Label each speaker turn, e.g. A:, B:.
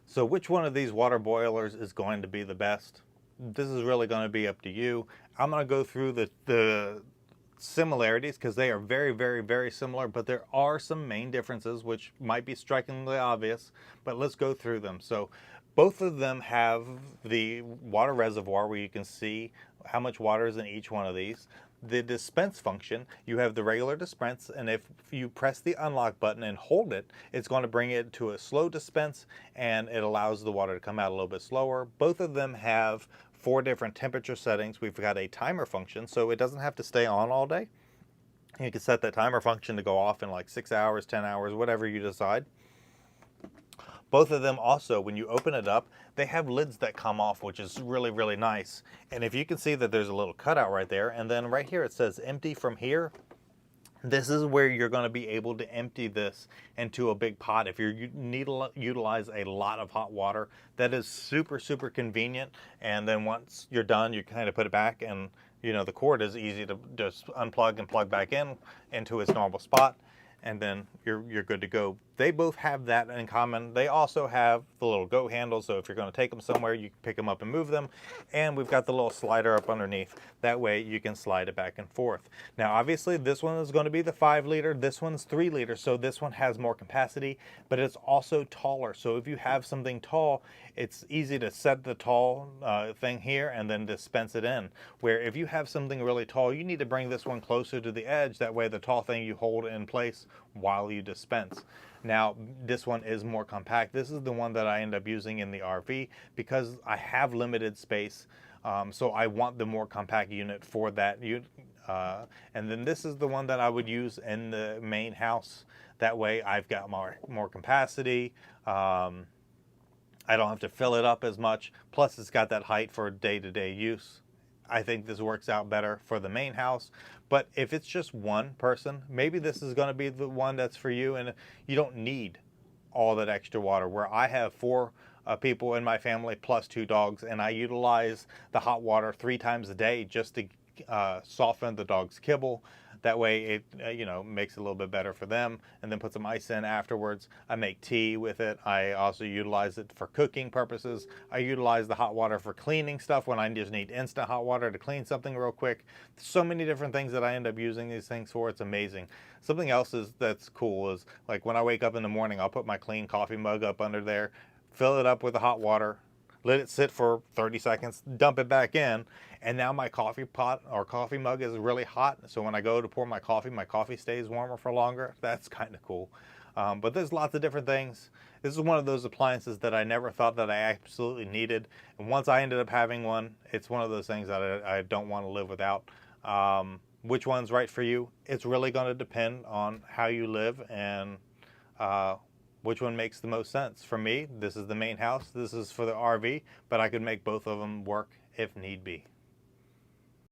A: So which one of these water boilers is going to be the best? This is really going to be up to you. I'm going to go through the similarities because they are very, very, very similar, but there are some main differences which might be strikingly obvious, but let's go through them. So both of them have the water reservoir where you can see how much water is in each one of these. The dispense function, you have the regular dispense, and if you press the unlock button and hold it, it's going to bring it to a slow dispense, and it allows the water to come out a little bit slower. Both of them have 4 different temperature settings. We've got a timer function, so it doesn't have to stay on all day. You can set that timer function to go off in like 6 hours, 10 hours, whatever you decide. Both of them also, when you open it up, they have lids that come off, which is really, really nice. And if you can see that there's a little cutout right there, and then right here it says empty from here. This is where you're going to be able to empty this into a big pot. If you need to utilize a lot of hot water, that is super, super convenient. And then once you're done, you kind of put it back, and you know the cord is easy to just unplug and plug back in into its normal spot, and then you're good to go. They both have that in common. They also have the little go handle, so if you're going to take them somewhere, you can pick them up and move them. And we've got the little slider up underneath. That way you can slide it back and forth. Now obviously this one is going to be the 5 liter, this one's 3 liter, so this one has more capacity, but it's also taller. So if you have something tall, it's easy to set the tall thing here and then dispense it in. Where if you have something really tall, you need to bring this one closer to the edge. That way the tall thing you hold in place while you dispense. Now this one is more compact. This is the one that I end up using in the RV because I have limited space, so I want the more compact unit for that unit. And then this is the one that I would use in the main house. That way I've got more capacity. I don't have to fill it up as much. Plus it's got that height for day-to-day use. I think this works out better for the main house. But if it's just one person, maybe this is going to be the one that's for you, and you don't need all that extra water. Where I have 4 people in my family plus 2 dogs, and I utilize the hot water 3 times a day just to soften the dog's kibble. That way it makes it a little bit better for them, and then put some ice in afterwards. I make tea with it. I also utilize it for cooking purposes. I utilize the hot water for cleaning stuff when I just need instant hot water to clean something real quick. So many different things that I end up using these things for. It's amazing. Something else that's cool is like when I wake up in the morning, I'll put my clean coffee mug up under there, fill it up with the hot water, let it sit for 30 seconds, dump it back in, and now my coffee pot or coffee mug is really hot. So when I go to pour my coffee stays warmer for longer. That's kind of cool. But there's lots of different things. This is one of those appliances that I never thought that I absolutely needed. And once I ended up having one, it's one of those things that I don't want to live without. Which one's right for you? It's really going to depend on how you live and which one makes the most sense. For me, this is the main house. This is for the RV, but I could make both of them work if need be.